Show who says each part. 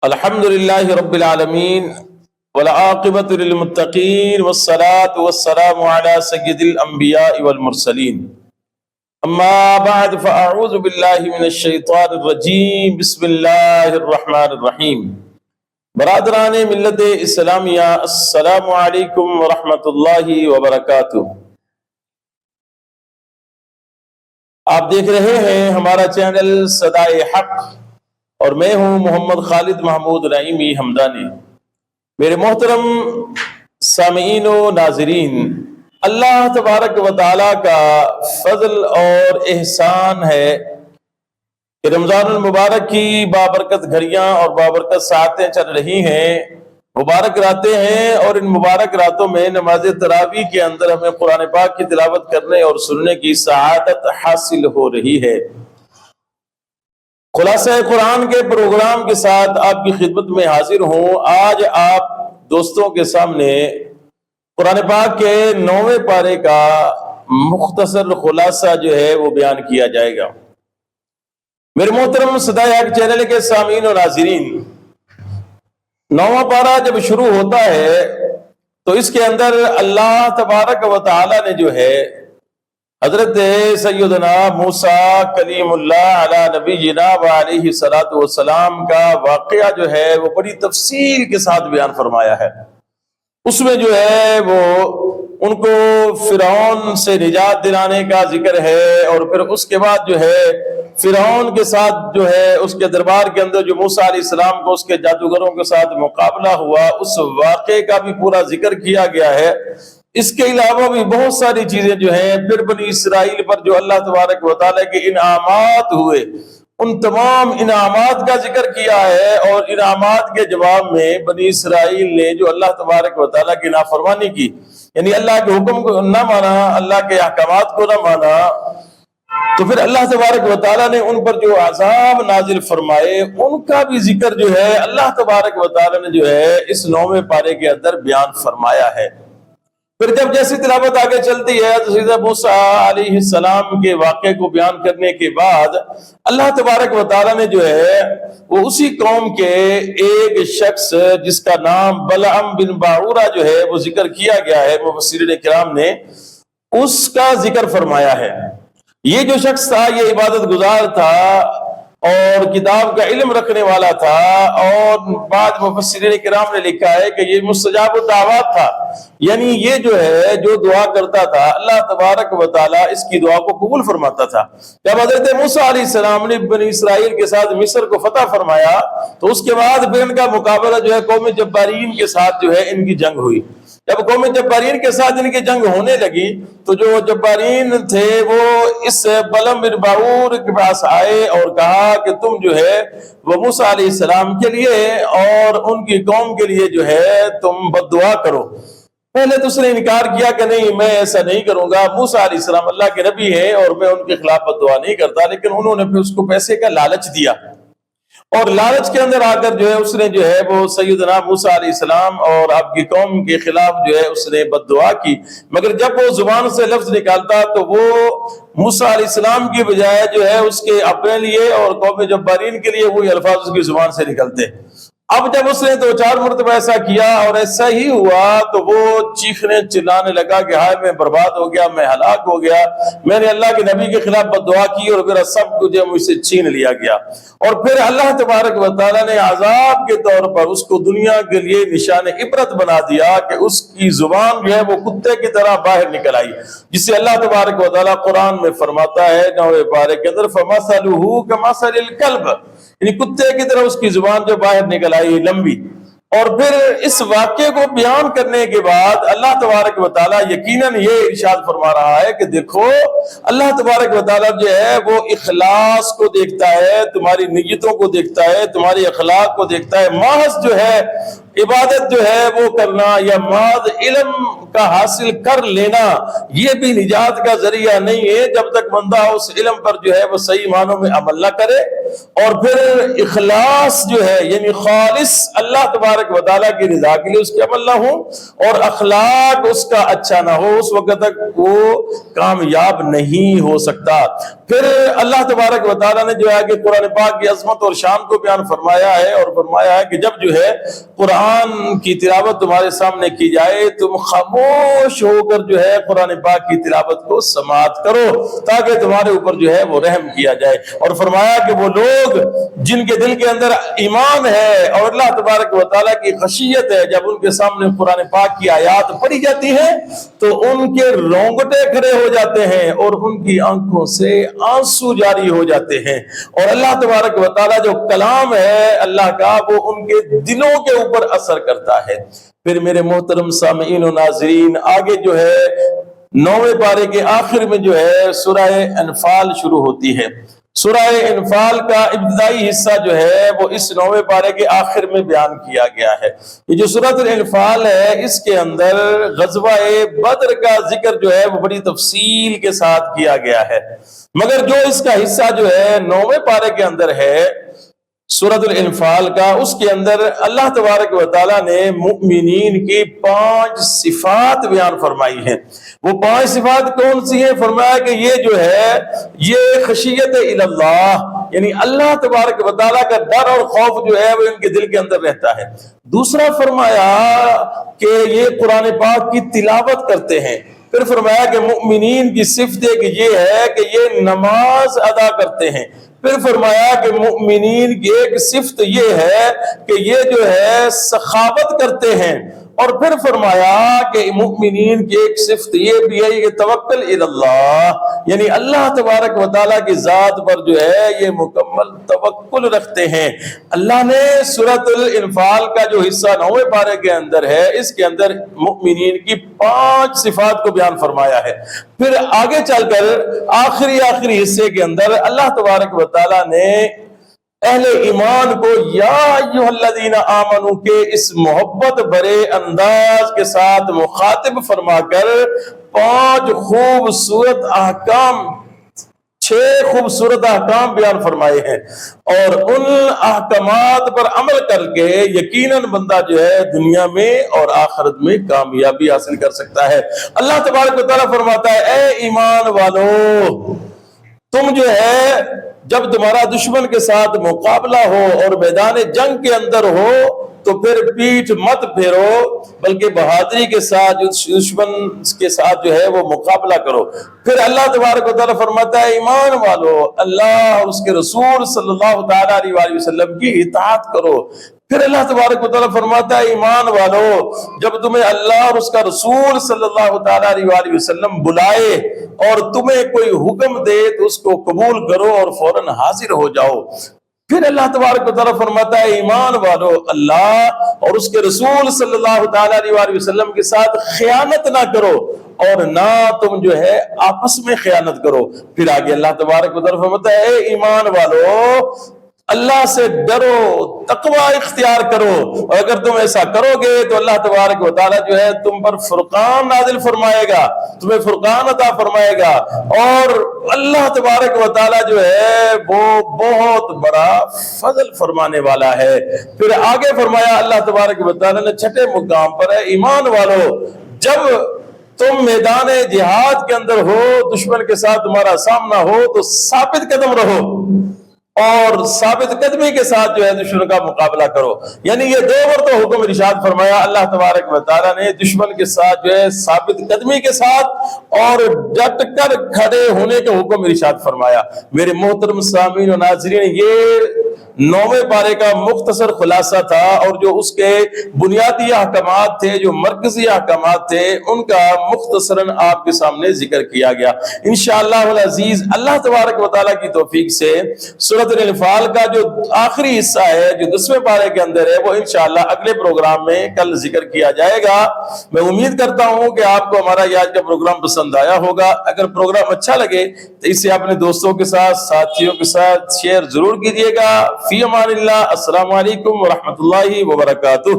Speaker 1: الحمد لله رب العالمين والعاقبة للمتقين والصلاة والسلام على سيد الأنبياء والمرسلين أما بعد فأعوذ بالله من الشيطان الرجيم بسم الله الرحمن الرحيم برادران ملت اسلامیہ السلام علیکم ورحمۃ اللہ وبرکاتہ۔ آپ دیکھ رہے ہیں ہمارا چینل صدائے حق اور میں ہوں محمد خالد محمود نعیمی حمدانی۔ میرے محترم سامعین و ناظرین، اللہ تبارک و تعالیٰ کا فضل اور احسان ہے کہ رمضان المبارک کی بابرکت گھڑیاں اور بابرکت ساعتیں چل رہی ہیں، مبارک راتیں ہیں، اور ان مبارک راتوں میں نماز تراویح کے اندر ہمیں قرآن پاک کی تلاوت کرنے اور سننے کی سعادت حاصل ہو رہی ہے۔ خلاصہ قرآن کے پروگرام کے ساتھ آپ کی خدمت میں حاضر ہوں۔ آج آپ دوستوں کے سامنے قرآن پاک کے 9ویں پارے کا مختصر خلاصہ جو ہے وہ بیان کیا جائے گا۔ میرے محترم صدائے حق چینل کے سامعین و ناظرین، 9واں پارہ جب شروع ہوتا ہے تو اس کے اندر اللہ تبارک و تعالی نے جو ہے حضرت سیدنا موسیٰ کلیم اللہ علی نبینا وعلیہ الصلوۃ والسلام کا واقعہ جو ہے وہ بڑی تفصیل کے ساتھ بیان فرمایا ہے۔ اس میں جو ہے وہ ان کو فرعون سے نجات دلانے کا ذکر ہے، اور پھر اس کے بعد جو ہے فرعون کے ساتھ جو ہے اس کے دربار کے اندر جو موسیٰ علیہ السلام کو اس کے جادوگروں کے ساتھ مقابلہ ہوا، اس واقعے کا بھی پورا ذکر کیا گیا ہے۔ اس کے علاوہ بھی بہت ساری چیزیں جو ہیں پھر بنی اسرائیل پر جو اللہ تبارک و تعالیٰ کے انعامات ہوئے، ان تمام انعامات کا ذکر کیا ہے، اور انعامات کے جواب میں بنی اسرائیل نے جو اللہ تبارک و تعالیٰ کی نافرمانی کی، یعنی اللہ کے حکم کو نہ مانا، اللہ کے احکامات کو نہ مانا، تو پھر اللہ تبارک و تعالیٰ نے ان پر جو عذاب نازل فرمائے ان کا بھی ذکر جو ہے اللہ تبارک و تعالیٰ نے جو ہے اس 9ویں پارے کے اندر بیان فرمایا ہے۔ پھر جب جیسی تلاوت آگے چلتی ہے تو سیدنا موسیٰ علیہ السلام کے واقعے کو بیان کرنے کے بعد اللہ تبارک و تعالیٰ نے جو ہے وہ اسی قوم کے ایک شخص جس کا نام بلعم بن باعورہ جو ہے وہ ذکر کیا گیا ہے، مفسرین کرام نے اس کا ذکر فرمایا ہے۔ یہ جو شخص تھا یہ عبادت گزار تھا اور کتاب کا علم رکھنے والا تھا، اور بعد مفسرین کرام نے لکھا ہے کہ یہ مستجاب الدعوات تھا، یعنی یہ جو ہے جو دعا کرتا تھا اللہ تبارک و تعالیٰ اس کی دعا کو قبول فرماتا تھا۔ جب حضرت موسیٰ علیہ السلام نے بنی اسرائیل کے ساتھ مصر کو فتح فرمایا تو اس کے بعد پھر ان کا مقابلہ جو ہے قوم جبارین کے ساتھ جو ہے ان کی جنگ ہوئی۔ جب قوم جبارین کے ساتھ ان کی جنگ ہونے لگی تو جو جبارین تھے وہ اس بلعم بن باعور کے پاس آئے اور کہا کہ تم جو ہے وہ موسیٰ علیہ السلام کے لیے اور ان کی قوم کے لیے جو ہے تم بد دعا کرو۔ پہلے تو اس نے انکار کیا کہ نہیں، میں ایسا نہیں کروں گا، موسیٰ علیہ السلام اللہ کے نبی ہے اور میں ان کے خلاف بد دعا نہیں کرتا، لیکن انہوں نے پھر اس کو پیسے کا لالچ دیا، اور لالچ کے اندر آ کر جو ہے اس نے جو ہے وہ سیدنا موسیٰ علیہ السلام اور آپ کی قوم کے خلاف جو ہے اس نے بد دعا کی، مگر جب وہ زبان سے لفظ نکالتا تو وہ موسیٰ علیہ السلام کی بجائے جو ہے اس کے اپنے لیے اور قوم جبارین کے لیے وہی الفاظ اس کی زبان سے نکلتے۔ اب جب اس نے 2-4 مرتبہ ایسا کیا اور ایسا ہی ہوا تو وہ چیخنے چلانے لگا کہ ہائے میں برباد ہو گیا، میں ہلاک ہو گیا، میں نے اللہ کے نبی کے خلاف بد دعا کی اور میرا سب کچھ مجھ سے چھین لیا گیا۔ اور پھر اللہ تبارک و تعالیٰ نے عذاب کے طور پر اس کو دنیا کے لیے نشان عبرت بنا دیا کہ اس کی زبان جو ہے وہ کتے کی طرح باہر نکل آئی، جسے اللہ تبارک و تعالیٰ قرآن میں فرماتا ہے 9ویں پارے کے اندر فَمَثَلُهُ كَمَثَلِ الْكَلْبِ، یعنی کتے کی طرح اس کی زبان جو باہر نکل آئی لمبی۔ اور پھر اس واقعے کو بیان کرنے کے بعد اللہ تبارک و تعالیٰ یقیناً یہ ارشاد فرما رہا ہے کہ دیکھو اللہ تبارک و تعالیٰ جو ہے وہ اخلاص کو دیکھتا ہے، تمہاری نیتوں کو دیکھتا ہے، تمہاری اخلاق کو دیکھتا ہے، محض جو ہے عبادت جو ہے وہ کرنا یا محض علم کا حاصل کر لینا یہ بھی نجات کا ذریعہ نہیں ہے جب تک بندہ اس علم پر جو ہے وہ صحیح معنوں میں عمل نہ کرے، اور پھر اخلاص جو ہے یعنی خالص اللہ تبارک و تعالیٰ کی رضا کے لیے اس کے عمل نہ ہو اور اخلاق اس کا اچھا نہ ہو، اس وقت تک وہ کامیاب نہیں ہو سکتا۔ پھر اللہ تبارک و تعالیٰ نے جو ہے کہ قرآن پاک کی عظمت اور شان کو بیان فرمایا ہے اور فرمایا ہے کہ جب جو ہے قرآن کی تلاوت تمہارے سامنے کی جائے تم خاموش ہو کر جو ہے قرآن پاک کی تلاوت کو سماعت کرو تاکہ تمہارے اوپر جو ہے وہ رحم کیا جائے، اور فرمایا کہ وہ لوگ جن کے دل کے اندر ایمان ہے اور اللہ تبارک و تعالیٰ کی خشیت ہے، جب ان کے سامنے قرآن پاک کی آیات پڑھی جاتی ہیں تو ان کے رونگٹے کھڑے ہو جاتے ہیں اور ان کی آنکھوں سے آنسو جاری ہو جاتے ہیں، اور اللہ تبارک و تعالیٰ جو کلام ہے اللہ کا وہ ان کے دلوں کے اوپر اثر کرتا ہے۔ پھر میرے محترم سامعین و ناظرین آگے جو ہے 9ویں پارے کے آخر میں جو ہے سورہ انفال شروع ہوتی ہے۔ سورہ انفال کا ابتدائی حصہ جو ہے وہ اس 9ویں پارے کے آخر میں بیان کیا گیا ہے۔ یہ جو سورۃ الانفال ہے اس کے اندر غزوہ بدر کا ذکر جو ہے وہ بڑی تفصیل کے ساتھ کیا گیا ہے، مگر جو اس کا حصہ جو ہے 9ویں پارے کے اندر ہے سورۃ الانفال کا، اس کے اندر اللہ تبارک و تعالیٰ نے مؤمنین کی 5 صفات بیان فرمائی ہیں۔ وہ 5 صفات کون سی ہیں؟ فرمایا کہ یہ جو ہے یہ خشیت اللہ یعنی اللہ تبارک و تعالیٰ کا ڈر اور خوف جو ہے وہ ان کے دل کے اندر رہتا ہے۔ دوسرا فرمایا کہ یہ قرآن پاک کی تلاوت کرتے ہیں۔ پھر فرمایا کہ مؤمنین کی صفت یہ ہے کہ یہ نماز ادا کرتے ہیں۔ پھر فرمایا کہ مؤمنین کی ایک صفت یہ ہے کہ یہ جو ہے سخاوت کرتے ہیں، اور پھر فرمایا کہ مؤمنین کی ایک صفت یہ بھی ہے کہ توکل الی اللہ یعنی اللہ تبارک و تعالیٰ کی ذات پر جو ہے یہ مکمل توکل رکھتے ہیں۔ اللہ نے سورۃ الانفال کا جو حصہ 9ویں پارے کے اندر ہے اس کے اندر مؤمنین کی 5 صفات کو بیان فرمایا ہے۔ پھر آگے چل کر آخری حصے کے اندر اللہ تبارک و تعالیٰ نے اہل ایمان کو یا ایھا الذین آمنو کے اس محبت بھرے انداز کے ساتھ مخاطب فرما کر 5 خوبصورت احکام 6 خوبصورت احکام بیان فرمائے ہیں، اور ان احکامات پر عمل کر کے یقیناً بندہ جو ہے دنیا میں اور آخرت میں کامیابی حاصل کر سکتا ہے۔ اللہ تبارک و تعالیٰ فرماتا ہے اے ایمان والو، تم جو ہے جب تمہارا دشمن کے ساتھ مقابلہ ہو اور میدان جنگ کے اندر ہو تو پھر پیٹھ مت پھیرو بلکہ بہادری کے ساتھ دشمن کے ساتھ جو ہے وہ مقابلہ کرو۔ پھر اللہ تبارک و تعالیٰ فرماتا ہے ایمان والو اللہ اور اس کے رسول صلی اللہ تعالیٰ علیہ وسلم کی اطاعت کرو۔ پھر اللہ تبارک و تعالیٰ فرماتا ہے ایمان والو جب تمہیں اللہ اور اس کا رسول صلی اللہ تعالیٰ علیہ وسلم بلائے اور تمہیں کوئی حکم دے تو اس کو قبول کرو اور فوراً حاضر ہو جاؤ۔ پھر اللہ تبارک و تعالیٰ فرماتا ہے ایمان والو اللہ اور اس کے رسول صلی اللہ تعالیٰ علیہ وسلم کے ساتھ خیانت نہ کرو اور نہ تم جو ہے آپس میں خیانت کرو۔ پھر آگے اللہ تبارک و تعالیٰ فرماتا ہے اے ایمان والو اللہ سے ڈرو، تقوی اختیار کرو، اور اگر تم ایسا کرو گے تو اللہ تبارک و تعالیٰ جو ہے تم پر فرقان نازل فرمائے گا، تمہیں فرقان عطا فرمائے گا، اور اللہ تبارک و تعالیٰ جو ہے وہ بہت بڑا فضل فرمانے والا ہے۔ پھر آگے فرمایا اللہ تبارک و تعالیٰ نے 6 مقام پر ہے ایمان والو جب تم میدان جہاد کے اندر ہو، دشمن کے ساتھ تمہارا سامنا ہو تو ثابت قدم رہو اور ثابت قدمی کے ساتھ جو ہے دشمن کا مقابلہ کرو۔ یعنی یہ 2 مرتبہ حکم ارشاد فرمایا اللہ تبارک و تعالیٰ نے دشمن کے ساتھ جو ہے ثابت قدمی کے ساتھ اور ڈٹ کر کھڑے ہونے کا حکم ارشاد فرمایا۔ میرے محترم سامعین و ناظرین یہ 9ویں پارے کا مختصر خلاصہ تھا، اور جو اس کے بنیادی احکامات تھے، جو مرکزی احکامات تھے، ان کا مختصراً آپ کے سامنے ذکر کیا گیا۔ انشاءاللہ العزیز اللہ تبارک و تعالیٰ کی توفیق سے سورۃ الانفال کا جو آخری حصہ ہے جو 10ویں پارے کے اندر ہے وہ انشاءاللہ اگلے پروگرام میں کل ذکر کیا جائے گا۔ میں امید کرتا ہوں کہ آپ کو ہمارا یہ آج کا پروگرام پسند آیا ہوگا۔ اگر پروگرام اچھا لگے تو اسے اپنے دوستوں کے ساتھ، ساتھیوں کے ساتھ شیئر ضرور کیجیے گا۔ فی امان اللہ، السلام علیکم ورحمۃ اللہ وبرکاتہ۔